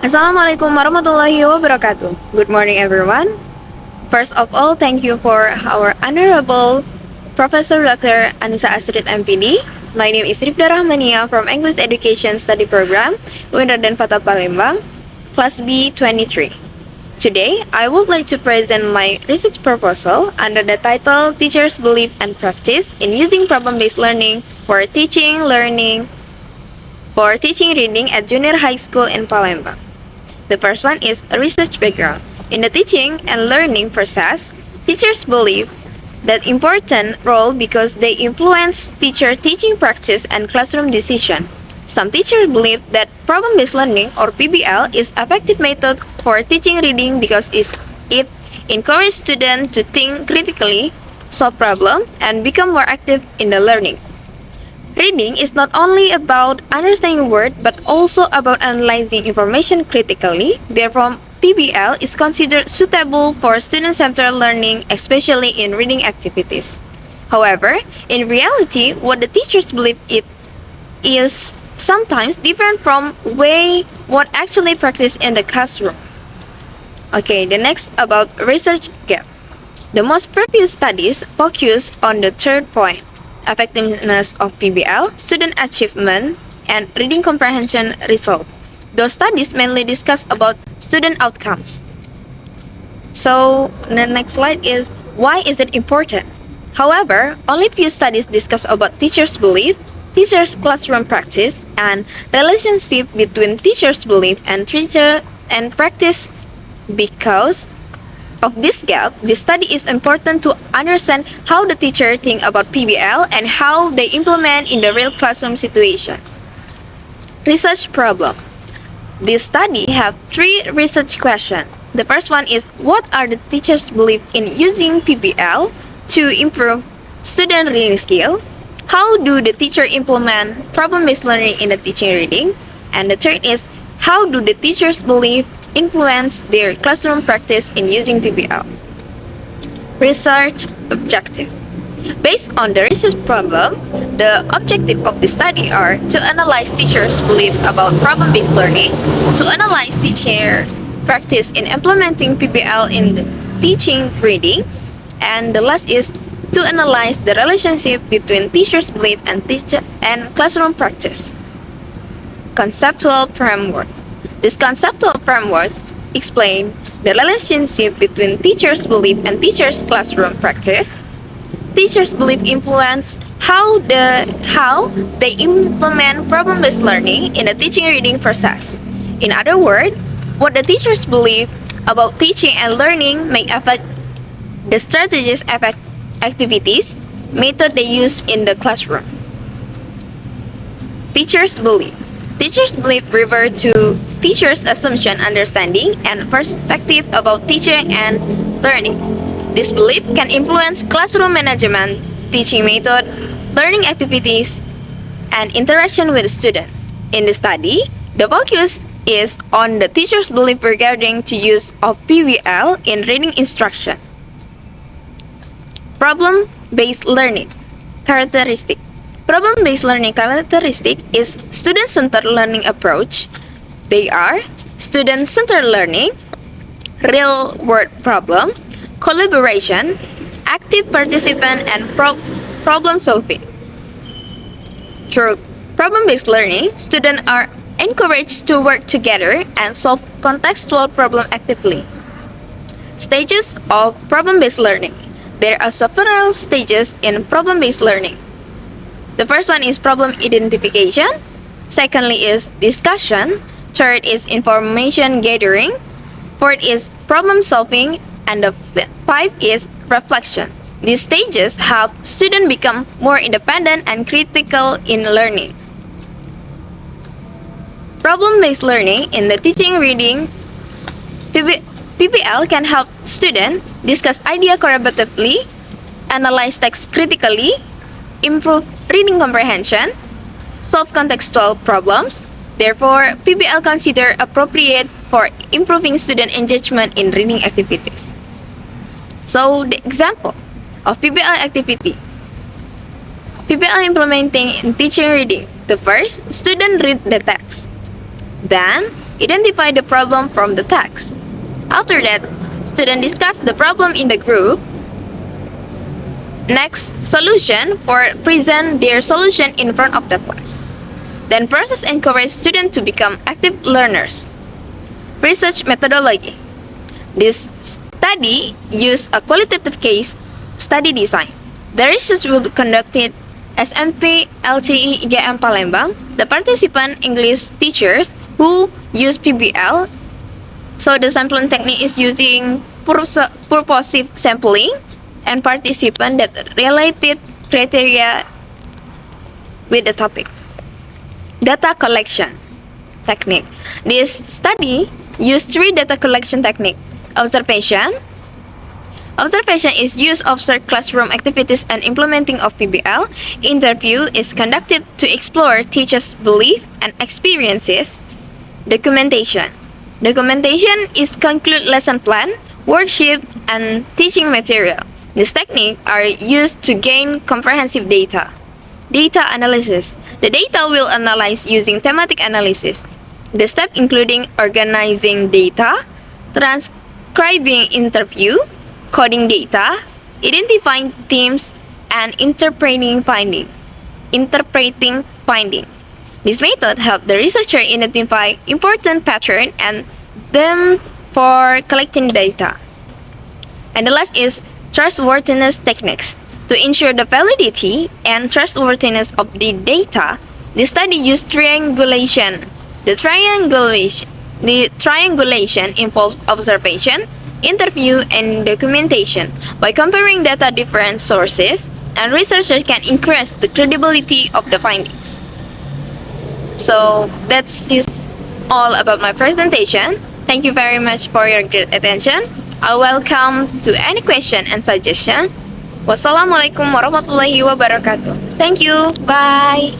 Assalamualaikum warahmatullahi wabarakatuh. Good morning, everyone. First of all, thank you for our Honorable Professor Dr. Anissa Astrid MPD. My name is Rifda Rahmania from English Education Study Program, Unradan Fata Palembang, Class B 23. Today, I would like to present my research proposal under the title Teachers' Belief and Practice in Using Problem-Based Learning for Teaching Reading at Junior High School in Palembang. The first one is a research background. In the teaching and learning process, teachers believe that important role because they influence teacher teaching practice and classroom decision. Some teachers believe that problem-based learning or PBL is effective method for teaching reading because it encourages students to think critically, solve problems, and become more active in the learning. Reading is not only about understanding words but also about analyzing information critically. Therefore, PBL is considered suitable for student-centered learning, especially in reading activities. However, in reality, what the teachers believe it is sometimes different from what actually practiced in the classroom. Okay, the next about research gap. The most previous studies focus on the third point, effectiveness of PBL, student achievement, and reading comprehension result. Those studies mainly discuss about student outcomes. So the next slide is why is it important? However, only few studies discuss about teachers' belief, teachers' classroom practice, and relationship between teachers' belief and practice. Because of this gap, this study is important to understand how the teacher think about PBL and how they implement in the real classroom situation. Research problem. This study have 3 research questions. The first one is what are the teachers' belief in using PBL to improve student reading skill? How do the teacher implement problem-based learning in the teaching reading? And the third is how do the teachers' belief influence their classroom practice in using PBL. Research objective. Based on the research problem, the objective of the study are to analyze teachers' belief about problem-based learning, to analyze teachers' practice in implementing PBL in the teaching reading, and the last is to analyze the relationship between teachers' belief and classroom practice. Conceptual framework. This conceptual framework explains the relationship between teachers' belief and teachers' classroom practice. Teachers' belief influence how they implement problem-based learning in the teaching reading process. In other words, what the teachers believe about teaching and learning may affect the strategies, activities, method they use in the classroom. Teachers' belief. Teachers' belief refer to teachers' assumption, understanding, and perspective about teaching and learning. This belief can influence classroom management, teaching method, learning activities, and interaction with students. In the study, the focus is on the teacher's belief regarding the use of PBL in reading instruction. Problem-based learning characteristic. Problem-based learning characteristic is student-centered learning approach. They are student-centered learning, real-world problem, collaboration, active participant, and problem solving. Through problem-based learning, students are encouraged to work together and solve contextual problems actively. Stages of problem-based learning. There are several stages in problem-based learning. The first one is problem identification. Secondly is discussion. Third is information gathering. Fourth is problem solving. And the fifth is reflection. These stages help students become more independent and critical in learning. Problem-based learning in the teaching reading. PBL can help students discuss ideas collaboratively, analyze text critically, improve reading comprehension, solve contextual problems. Therefore, PBL considered appropriate for improving student engagement in reading activities. So, the example of PBL activity. PBL implementing in teaching reading. The first, student read the text. Then, identify the problem from the text. After that, students discuss the problem in the group. Next, solution or present their solution in front of the class. Then process encourage students to become active learners. Research methodology. This study use a qualitative case study design. The research will be conducted SMP LCI IGM Palembang, the participant English teachers who use PBL. So the sampling technique is using purposive sampling and participant that related criteria with the topic. Data collection technique. This study used 3 data collection technique. Observation. Observation is use of observe classroom activities and implementing of PBL. Interview is conducted to explore teachers' belief and experiences. Documentation. Documentation is conclude lesson plan, worksheet, and teaching material. These techniques are used to gain comprehensive data. Data analysis. The data will analyze using thematic analysis. The step including organizing data, transcribing interview, coding data, identifying themes, and interpreting finding. This method helps the researcher identify important patterns and them for collecting data. And the last is trustworthiness techniques. To ensure the validity and trustworthiness of the data, the study used triangulation. The triangulation involves observation, interview, and documentation. By comparing data different sources, and researchers can increase the credibility of the findings. So that's all about my presentation. Thank you very much for your great attention. I welcome to any question and suggestion. Wassalamualaikum warahmatullahi wabarakatuh. Thank you. Bye.